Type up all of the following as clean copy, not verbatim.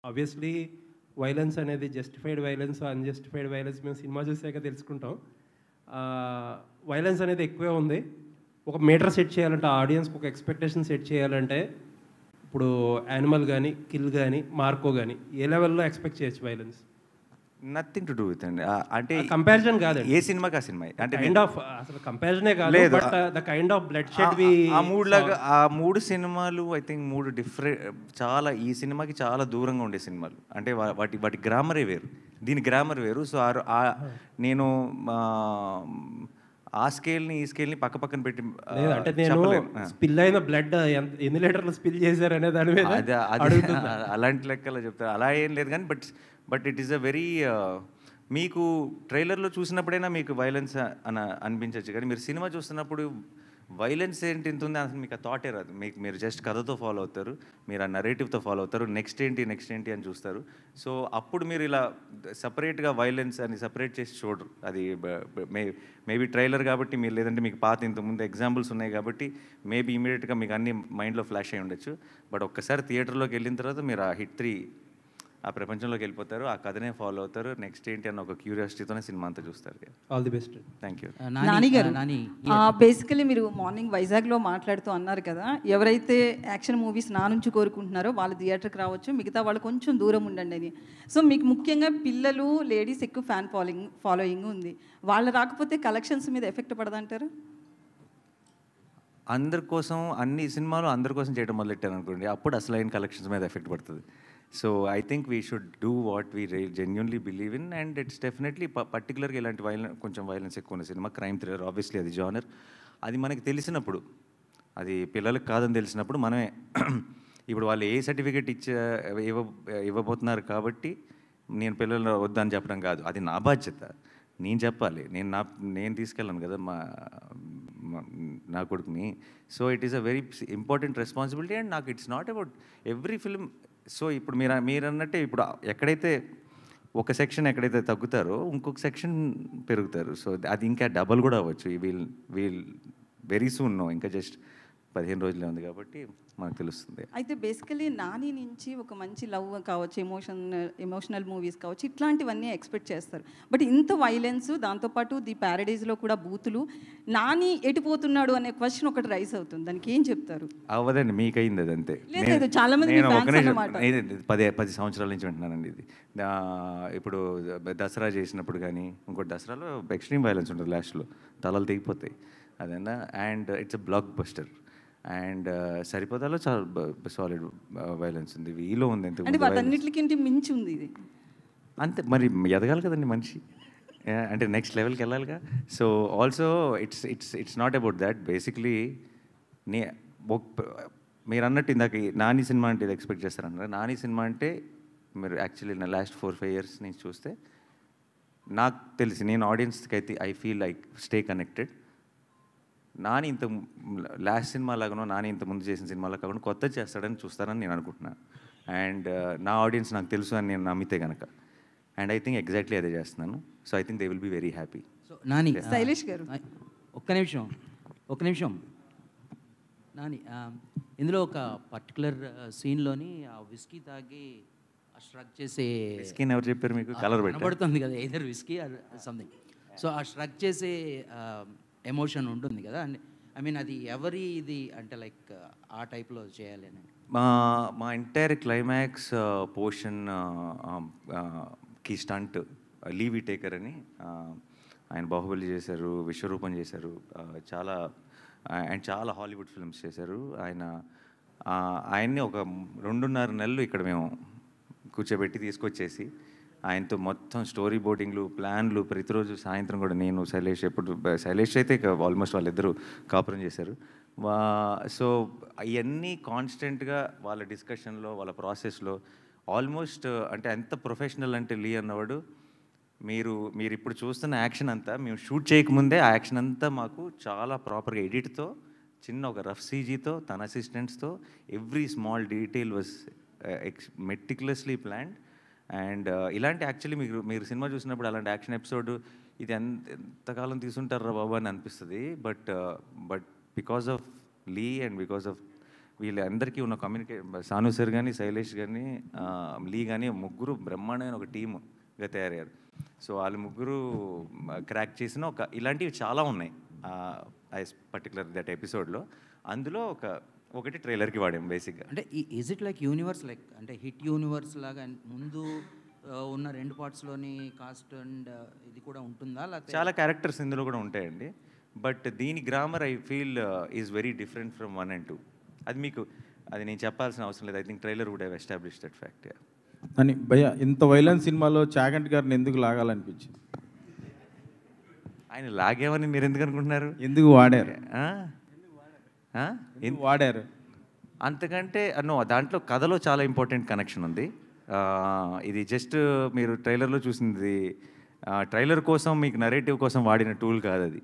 Obviously violence అనేది justified violence, unjustified violence మేము cinema చూసాక తెలుసుకుంటాం. వైలెన్స్ అనేది ఎక్కువే ఉంది. ఒక మీటర్ సెట్ చేయాలంటే, ఆడియన్స్‌కి ఒక ఎక్స్‌పెక్టేషన్ సెట్ చేయాలంటే, ఇప్పుడు 'యానిమల్' గాని, 'కిల్' గాని, 'మార్కో' గాని ఏ లెవెల్‌లో ఎక్స్‌పెక్ట్ చేయొచ్చు violence? Nothing to do with అండి. అంటే కంపారిజన్ కాదండి. ఏ సినిమాకి ఆ సినిమా. అంటే కైండ్ ఆఫ్ అసలు కంపారిజనే కాదు. లేదు. But the kind of bloodshed we ఆ 3 లాగా ఆ 3 సినిమాలు ఐ థింక్ 3 చాలా ఈ సినిమాకి చాలా దూరంగా ఉండే సినిమాలు. అంటే వాటి వాటి గ్రామరే వేరు. దీని గ్రామర్ వేరు. సో, నేను ఆ స్కేల్‌ని, ఈ స్కేల్‌ని పక్కన పెట్టి లేదు అంటే నేను చెప్పలేను. స్పిల్ అయిన బ్లడ్ ఎన్ని లీటర్లు స్పిల్ చేశారనే దాని మీద అది అడుగుతున్నా. అలాంటి లెక్కలో చెప్తారు. అలా ఏం లేదు కానీ but it is a very మీకు ట్రైలర్‌లో చూసినప్పుడైనా మీకు వైలెన్స్ అనిపించచ్చు. కానీ మీరు సినిమా చూస్తున్నప్పుడు వైలెన్స్ ఏంటి ఇంత ఉంది అసలు మీకు ఆ థాటే రాదు. మీరు జస్ట్ కథతో ఫాలో అవుతారు. మీరు ఆ నరేటివ్‌తో ఫాలో అవుతారు. నెక్స్ట్ ఏంటి అని చూస్తారు. సో అప్పుడు మీరు ఇలా సెపరేట్‌గా వైలెన్స్ అని సెపరేట్ చేసి చూడరు. అది మేబీ ట్రైలర్ కాబట్టి మీరు, లేదంటే మీకు పాత ఇంతకుముందు ఎగ్జాంపుల్స్ ఉన్నాయి కాబట్టి మేబీ ఇమీడియట్‌గా మీకు అన్ని మైండ్‌లో ఫ్లాష్ అయ్యి ఉండొచ్చు. బట్ ఒక్కసారి థియేటర్‌లోకి వెళ్ళిన తర్వాత మీరు ఆ హిట్ 3 ఆ ప్రపంచంలోకి వెళ్ళిపోతారు. ఆ కథనే ఫాలో అవుతారు. నెక్స్ట్ ఏంటి అన్న ఒక క్యూరియాసిటీతోనే సినిమా అంతా చూస్తారు. All the best. Thank you. Nani గారు, బేసికలీ మీరు మార్నింగ్ వైజాగ్లో మాట్లాడుతూ అన్నారు కదా, ఎవరైతే యాక్షన్ మూవీస్ నా నుంచి కోరుకుంటున్నారో వాళ్ళు థియేటర్కి రావచ్చు, మిగతా వాళ్ళు కొంచెం దూరం ఉండండి అని. సో మీకు ముఖ్యంగా పిల్లలు, లేడీస్ ఎక్కువ ఫ్యాన్ ఫాలోయింగ్ ఉంది. వాళ్ళు రాకపోతే కలెక్షన్స్ మీద ఎఫెక్ట్ పడదంటారు? అందరి కోసం అన్ని సినిమాలు అందరి కోసం చేయడం మొదలెట్టాను అనుకోండి, అప్పుడు అసలైన కలెక్షన్స్ మీద ఎఫెక్ట్ పడుతుంది. So I think we should do what we genuinely believe in, and it's definitely పర్టికులర్గా ఇలాంటి కొంచెం వైలెన్స్ ఎక్కువ ఉన్న సినిమా క్రైమ్ థ్రిల్లర్, ఆబ్వియస్లీ అది జానర్. అది మనకి తెలిసినప్పుడు, అది పిల్లలకు కాదని తెలిసినప్పుడు మనమే ఇప్పుడు వాళ్ళు ఏ సర్టిఫికేట్ ఇవ్వబోతున్నారు కాబట్టి నేను పిల్లలు వద్దని చెప్పడం కాదు, అది నా బాధ్యత. నేను చెప్పాలి, నేను తీసుకెళ్ళాను కదా నా కొడుకుని. So it is a very important responsibility, and నాకు it's not about every film. So ఇప్పుడు మీరు అన్నట్టే, ఇప్పుడు ఎక్కడైతే ఒక సెక్షన్ ఎక్కడైతే తగ్గుతారో ఇంకొక సెక్షన్ పెరుగుతారు. సో అది ఇంకా డబల్ కూడా అవ్వచ్చు. వీల్ వెరీ సూన్ నో, ఇంకా జస్ట్ 15 రోజులే ఉంది కాబట్టి మనకు తెలుస్తుంది. అయితే బేసికలీ నాని నుంచి ఒక మంచి లవ్ కావచ్చు, ఎమోషనల్ మూవీస్ కావచ్చు, ఇట్లాంటివన్నీ ఎక్స్పెక్ట్ చేస్తారు. బట్ ఇంత వైలెన్స్, దాంతోపాటు ది ప్యారడైజ్లో కూడా బూతులు, నాని ఎటుపోతున్నాడు అనే క్వశ్చన్ ఒకటి రైస్ అవుతుంది. దానికి ఏం చెప్తారు? అవ్వదండి, మీకైంది అదంతే. లేదు, చాలా మంది నేను 10 సంవత్సరాల నుంచి వింటున్నానండి ఇది. ఇప్పుడు దసరా చేసినప్పుడు కానీ, ఇంకోటి దసరాలో ఎక్స్ట్రీమ్ వైలెన్స్ ఉంటుంది, లాస్ట్లో తలలు తెగిపోతాయి అదన్నా. And it's a blockbuster. And సరిపోతాలో చాలా సాలిడ్ వైలెన్స్ ఉంది, వీలో ఉంది. అంటే వాటన్నిటికి మించి ఉంది ఇది. అంతే, మరి ఎదగాలి కదండి మనిషి, అంటే నెక్స్ట్ లెవెల్కి వెళ్ళాలిగా. So also it's not about that. Basically మీరు అన్నట్టు ఇందాక నాని సినిమా అంటే ఇది ఎక్స్పెక్ట్ చేస్తారన్నారు. నాని సినిమా అంటే మీరు యాక్చువల్లీ నా లాస్ట్ 4-5 years నుంచి చూస్తే నాకు తెలిసి, నేను ఆడియన్స్కి అయితే I feel like stay connected. Nani ఇంత లాస్ట్ సినిమా లాగానో, నాని ఇంత ముందు చేసిన సినిమాలో కాకుండా కొత్త చేస్తాడని చూస్తారని నేను అనుకుంటున్నాను. అండ్ నా ఆడియన్స్ నాకు తెలుసు అని నేను నమ్మితే కనుక, అండ్ ఐ థింక్ ఎగ్జాక్ట్లీ అదే చేస్తున్నాను. So I think they will be very happy. So Nani, Shailesh గారు ఒక్క నిమిషం నాని, ఇందులో ఒక పర్టికులర్ సీన్లోని ఆ విస్కీ తాగి స్ట్రక్ చేసే, విస్కీని ఎవరు చెప్పారు మీకు? కలర్ పడుతుంది కదా, either whisky or something. So ఆ స్ట్రక్ చేసే ఎమోషన్ ఉంటుంది కదా, ఐ మీన్ అది ఎవరి ఇది అంటే లైక్ ఆ టైప్లో చేయాలి అని. మా ఎంటైర్ క్లైమాక్స్ పోర్షన్ కి స్టంట్ లీవీ టేకర్ అని, ఆయన బాహుబలి చేశారు, విశ్వరూపం చేశారు, చాలా హాలీవుడ్ ఫిల్మ్స్ చేశారు ఆయన. ఆయన్ని ఒక 2.5 నెలలు ఇక్కడ మేము కూర్చోబెట్టి తీసుకొచ్చేసి ఆయనతో మొత్తం స్టోరీ బోర్డింగ్లు, ప్లాన్లు, ప్రతిరోజు సాయంత్రం కూడా నేను, శైలేష్ అయితే ఆల్మోస్ట్ వాళ్ళిద్దరూ కాపురం చేశారు. సో ఇవన్నీ కాన్స్టెంట్గా వాళ్ళ డిస్కషన్లో, వాళ్ళ ప్రాసెస్లో ఆల్మోస్ట్, అంటే ఎంత ప్రొఫెషనల్ అంటే లీ అన్నవాడు, మీరు ఇప్పుడు చూస్తున్న యాక్షన్ అంతా మేము షూట్ చేయకముందే ఆ యాక్షన్ అంతా మాకు చాలా ప్రాపర్గా ఎడిట్తో, చిన్న ఒక రఫ్ సీజీతో, తన అసిస్టెంట్స్తో every small detail was meticulously planned. And ఇలాంటి యాక్చువల్లీ మీరు సినిమా చూసినప్పుడు అలాంటి యాక్షన్ ఎపిసోడ్ ఇది ఎంతకాలం తీసుంటారా బాబు అని అనిపిస్తుంది. But because of Lee and because of వీళ్ళందరికీ ఉన్న సాను సార్ కానీ, శైలేష్ కానీ, లీ కానీ ముగ్గురు బ్రహ్మాండమైన ఒక టీమ్గా తయారయ్యారు. సో వాళ్ళు ముగ్గురు క్రాక్ చేసిన ఇలాంటివి చాలా ఉన్నాయి పర్టికులర్ దట్ ఎపిసోడ్లో. అందులో ఒకటి ట్రైలర్కి వాడాం బేసిక్గా. అంటే is it like universe, like అంటే హిట్ యూనివర్స్ లాగా ముందు ఉన్న 2 పార్ట్స్లోని కాస్ట్ అండ్ ఇది కూడా ఉంటుందా? లేకపోతే చాలా క్యారెక్టర్స్ ఇందులో కూడా ఉంటాయండి. బట్ దీని grammar I feel is very different from 1 and 2. అది నేను చెప్పాల్సిన అవసరం లేదు. I think trailer would have establish that fact. అని భయ్య, ఇంత వైలెన్స్ సినిమాలో చాగంటి గారిని ఎందుకు లాగాలనిపించింది? ఆయన లాగేమని మీరు ఎందుకు అనుకుంటున్నారు? ఎందుకు వాడారు? వాడారు అంతకంటే దాంట్లో కథలో చాలా ఇంపార్టెంట్ కనెక్షన్ ఉంది. ఇది జస్ట్ మీరు ట్రైలర్లో చూసింది ట్రైలర్ కోసం, మీకు నరేటివ్ కోసం వాడిన టూల్ కాదు అది.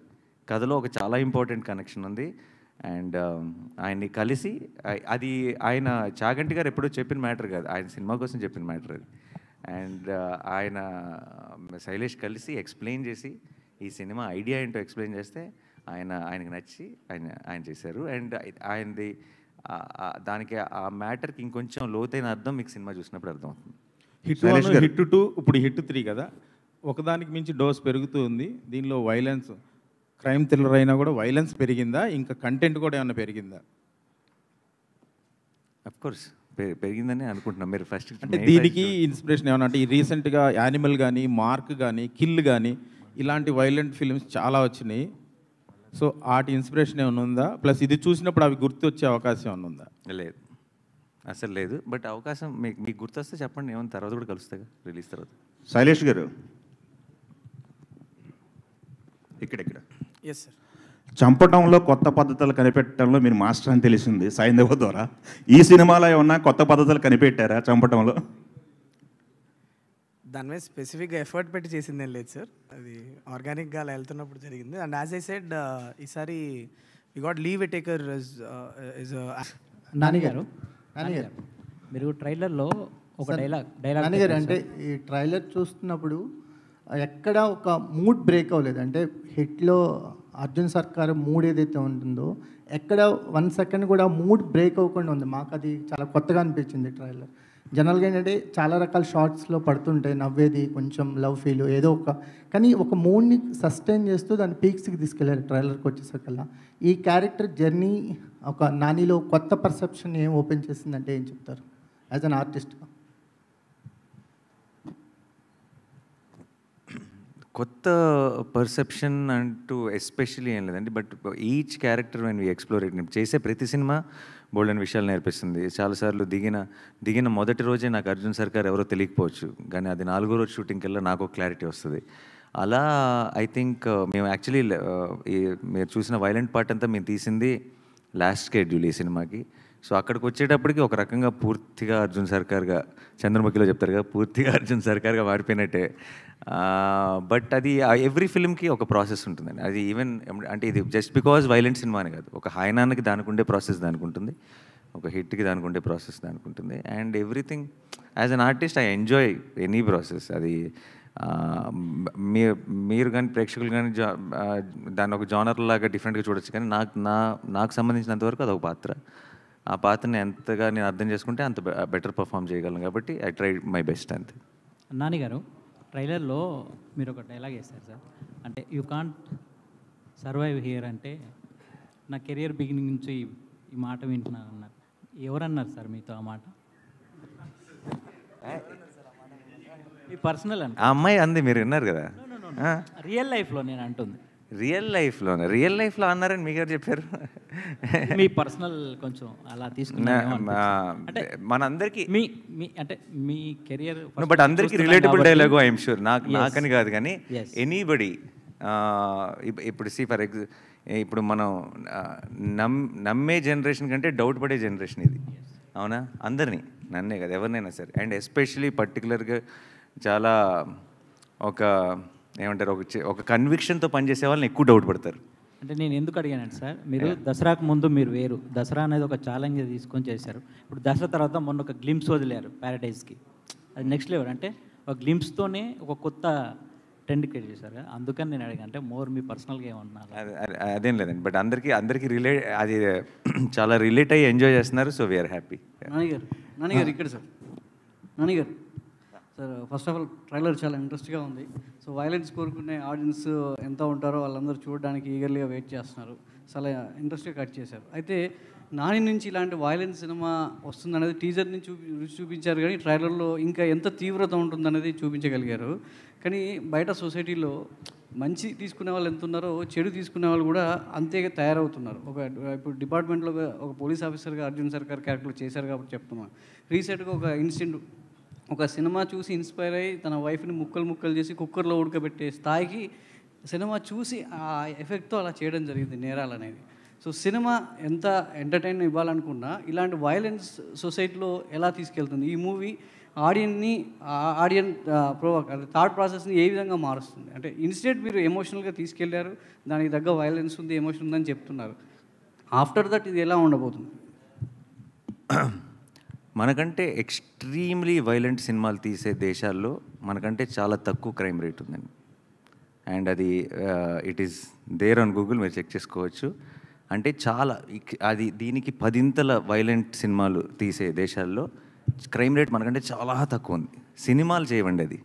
కథలో ఒక చాలా ఇంపార్టెంట్ కనెక్షన్ ఉంది. అండ్ ఆయన్ని కలిసి అది ఆయన చాగంటి గారు ఎప్పుడో చెప్పిన మ్యాటర్ కాదు, ఆయన సినిమా కోసం చెప్పిన మ్యాటర్ అది. అండ్ ఆయన శైలేష్ కలిసి ఎక్స్ప్లెయిన్ చేసి ఈ సినిమా ఐడియా ఏంటో ఎక్స్ప్లెయిన్ చేస్తే ఆయనకు నచ్చి ఆయన చేశారు. అండ్ ఆయనది దానికి ఆ మ్యాటర్కి ఇంకొంచెం లోతైన అర్థం మీకు సినిమా చూసినప్పుడు అర్థమవుతుంది. హిట్ 1, హిట్ 2, ఇప్పుడు హిట్ 3 కదా, ఒకదానికి మించి డోస్ పెరుగుతూ ఉంది. దీనిలో వైలెన్స్, క్రైమ్ థ్రిల్లర్ అయినా కూడా వైలెన్స్ పెరిగిందా? ఇంకా కంటెంట్ కూడా ఏమైనా పెరిగిందా? అఫ్కోర్స్ పెరిగిందని అనుకుంటున్నాం. మీరు ఫస్ట్ అంటే దీనికి ఇన్స్పిరేషన్ ఏమన్నా అంటే ఈ రీసెంట్గా యానిమల్ కానీ, మార్క్ కానీ, కిల్ కానీ ఇలాంటి వైలెంట్ ఫిల్మ్స్ చాలా వచ్చినాయి. సో వాటి ఇన్స్పిరేషన్ ఏమైనా ఉందా? ప్లస్ ఇది చూసినప్పుడు అవి గుర్తు వచ్చే అవకాశం ఏమైనా ఉందా? లేదు, అసలు లేదు. బట్ అవకాశం మీకు గుర్తొస్తే చెప్పండి, ఏమైనా తర్వాత కూడా కలుస్తాగా రిలీజ్ తర్వాత. శైలేష్ గారు ఇక్కడ ఎస్ సార్. చంపటంలో కొత్త పద్ధతులు కనిపెట్టడంలో మీరు మాస్టర్ అని తెలిసింది సైంధవ ద్వారా. ఈ సినిమాలో ఏమన్నా కొత్త పద్ధతులు కనిపెట్టారా చంపటంలో? దాని మీద స్పెసిఫిక్గా ఎఫర్ట్ పెట్టి చేసిందేం లేదు సార్, అది ఆర్గానిక్గా అలా వెళ్తున్నప్పుడు జరిగింది. అండ్ యాజ్ ఐ సెడ్ ఈసారి we got leave a taker is నానిగారు మీరు ట్రైలర్లో ఒక డైలాగ్ నానిగారు అంటే ఈ ట్రైలర్ చూస్తున్నప్పుడు ఎక్కడ ఒక మూడ్ బ్రేక్ అవ్వలేదు. అంటే హిట్లో అర్జున్ సర్కార్ మూడ్ ఏదైతే ఉంటుందో ఎక్కడ 1 సెకండ్ కూడా మూడ్ బ్రేక్ అవ్వకుండా ఉంది. మాకు అది చాలా కొత్తగా అనిపించింది ట్రైలర్. జనరల్గా ఏంటంటే చాలా రకాల షార్ట్స్లో పడుతుంటాయి, నవ్వేది, కొంచెం లవ్ ఫీల్ ఏదో కానీ ఒక మూడ్ని సస్టైన్ చేస్తూ దాన్ని పీక్స్కి తీసుకెళ్ళారు ట్రైలర్కి వచ్చేసరికల్లా. ఈ క్యారెక్టర్ జర్నీ ఒక నానిలో కొత్త పర్సెప్షన్ ఏం ఓపెన్ చేసిందంటే ఏం చెప్తారు యాజ్ అన్ ఆర్టిస్ట్గా? కొత్త పర్సెప్షన్ అంటూ ఎస్పెషల్లీ ఏం లేదండి. But each character when we explore it, చేసే ప్రతి సినిమా బోల్డెన్ విషయాలు నేర్పిస్తుంది. చాలాసార్లు దిగిన మొదటి రోజే నాకు అర్జున్ సర్కార్ ఎవరో తెలియకపోవచ్చు, కానీ అది 4వ రోజు షూటింగ్కి వెళ్ళా నాకు క్లారిటీ వస్తుంది. అలా ఐ థింక్ మేము యాక్చువల్లీ మీరు చూసిన వైలెంట్ పార్ట్ అంతా మేము తీసింది లాస్ట్ షెడ్యూల్ ఈ సినిమాకి. సో అక్కడికి వచ్చేటప్పటికి ఒక రకంగా పూర్తిగా అర్జున్ సర్కార్గా, చంద్రముఖిలో చెప్తారు కదా, పూర్తిగా అర్జున్ సర్కార్గా మారిపోయినట్టే. బట్ అది ఎవ్రీ ఫిల్మ్కి ఒక ప్రాసెస్ ఉంటుందండి. అది ఈవెన్ అంటే ఇది జస్ట్ బికాజ్ వైలెంట్ సినిమా అని కాదు, ఒక హైనాన్కి దానికి ఉండే ప్రాసెస్ దానికి ఉంటుంది, ఒక హిట్కి దానికి ఉండే ప్రాసెస్ దానికి ఉంటుంది. And everything as an artist I enjoy any process. అది మీరు కానీ ప్రేక్షకులు కానీ దాన్ని ఒక జానర్ లాగా డిఫరెంట్గా చూడొచ్చు, కానీ నాకు సంబంధించినంతవరకు అదొక పాత్ర. ఆ పాత్రని ఎంతగా నేను అర్థం చేసుకుంటే అంత బెటర్ పర్ఫామ్ చేయగలను. కాబట్టి ఐ ట్రై మై బెస్ట్ అంతే. నానిగారు ట్రైలర్లో మీరు ఒక డైలాగ్ వేస్తారు సార్, అంటే యూ కాంట్ సర్వైవ్ హియర్ అంటే నా కెరియర్ బిగినింగ్ నుంచి ఈ మాట వింటున్నాను అన్నారు. ఎవరన్నారు సార్ మీతో ఆ మాట? మీ పర్సనల్ అంటే ఆ అమ్మాయి అంది, మీరు విన్నారు కదా. రియల్ లైఫ్లో నేను అంటుంది. రియల్ లైఫ్లో అన్నారని మీకు ఎవరు చెప్పారు? మీ పర్సనల్ కొంచెం అలా తీసుకున్నా అంటే మనందరికీ మీ అంటే మీ కెరియర్. బట్ అందరికీ రిలేటబుల్ డైలాగు ఐఎమ్ షూర్. నాకని కాదు కానీ ఎనీబడి. ఇప్పుడు ఇప్పుడు మనం నమ్మే జనరేషన్ కంటే డౌట్ పడే జనరేషన్ ఇది, అవునా? అందరినీ, నన్నే కదా, ఎవరినైనా సరే. అండ్ ఎస్పెషలీ పర్టికులర్గా చాలా ఏమంటారు, ఒక కన్విక్షన్తో పనిచేసే వాళ్ళని ఎక్కువ డౌట్ పడతారు. అంటే నేను ఎందుకు అడిగానంటే సార్, మీరు దసరాకు ముందు మీరు వేరు, దసరా అనేది ఒక ఛాలెంజ్ తీసుకొని చేశారు. ఇప్పుడు దసరా తర్వాత మొన్న ఒక గ్లింప్స్ వదిలేరు ప్యారడైజ్కి, అది నెక్స్ట్ లెవెల్. అంటే ఒక గ్లింప్స్తోనే ఒక కొత్త డెడికేట్ చేశారు కదా, అందుకని నేను అడిగా, అంటే మోర్ మీ పర్సనల్గా ఏమన్నా అదేం లేదండి, బట్ అందరికీ రిలేట్, అది చాలా రిలేట్ అయ్యి ఎంజాయ్ చేస్తున్నారు. So we are happy. నానిగారు ఇక్కడ సార్, నానిగారు sir, first of all trailer చాలా ఇంట్రెస్ట్గా ఉంది. సో వైలెన్స్ కోరుకునే ఆడియన్స్ ఎంత ఉంటారో వాళ్ళందరూ చూడడానికి ఈగర్లీగా వెయిట్ చేస్తున్నారు. చాలా ఇంట్రెస్ట్గా కట్ చేశారు. అయితే నాని నుంచి ఇలాంటి వైలెన్స్ సినిమా వస్తుందనేది టీజర్ నుంచి చూపించారు, కానీ ట్రైలర్లో ఇంకా ఎంత తీవ్రత ఉంటుందనేది చూపించగలిగారు. కానీ బయట సొసైటీలో మంచి తీసుకునే వాళ్ళు ఎంత ఉన్నారో చెడు తీసుకునే వాళ్ళు కూడా అంతేగా తయారవుతున్నారు. ఇప్పుడు డిపార్ట్మెంట్లో ఒక పోలీస్ ఆఫీసర్గా అర్జున్ సర్కార్ క్యారెక్టర్ చేశారు కాబట్టి చెప్తున్నాను. రీసెంట్గా ఒక ఇన్సిడెంట్, ఒక సినిమా చూసి ఇన్స్పైర్ అయ్యి తన వైఫ్ని ముక్కలు చేసి కుక్కర్లో ఉడకబెట్టే స్థాయికి సినిమా చూసి ఆ ఎఫెక్ట్తో అలా చేయడం జరిగింది నేరాలు అనేది. సో సినిమా ఎంత ఎంటర్టైన్ ఇవ్వాలనుకున్నా ఇలాంటి వైలెన్స్ సొసైటీలో ఎలా తీసుకెళ్తుంది ఈ మూవీ ఆడియన్ థాట్ ప్రాసెస్ని ఏ విధంగా మారుస్తుంది? అంటే ఇన్స్టెంట్ మీరు ఎమోషనల్గా తీసుకెళ్లారు, దానికి తగ్గ వైలెన్స్ ఉంది, ఎమోషన్ ఉందని చెప్తున్నారు. ఆఫ్టర్ దట్ ఇది ఎలా ఉండబోతుంది? మనకంటే ఎక్స్ట్రీమ్లీ వైలెంట్ సినిమాలు తీసే దేశాల్లో మనకంటే చాలా తక్కువ క్రైమ్ రేట్ ఉందండి. అండ్ అది it is there on Google, మీరు చెక్ చేసుకోవచ్చు. అంటే చాలా అది దీనికి 10 వైలెంట్ సినిమాలు తీసే దేశాల్లో క్రైమ్ రేట్ మనకంటే చాలా తక్కువ ఉంది. సినిమాలు చేయవండి, అది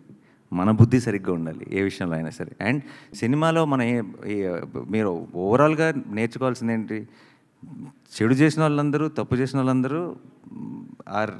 మన బుద్ధి సరిగ్గా ఉండాలి ఏ విషయంలో అయినా సరే. అండ్ సినిమాలో మీరు ఓవరాల్గా నేర్చుకోవాల్సింది ఏంటి, చెడు చేసిన వాళ్ళందరూ, తప్పు చేసిన వాళ్ళందరూ ఆర్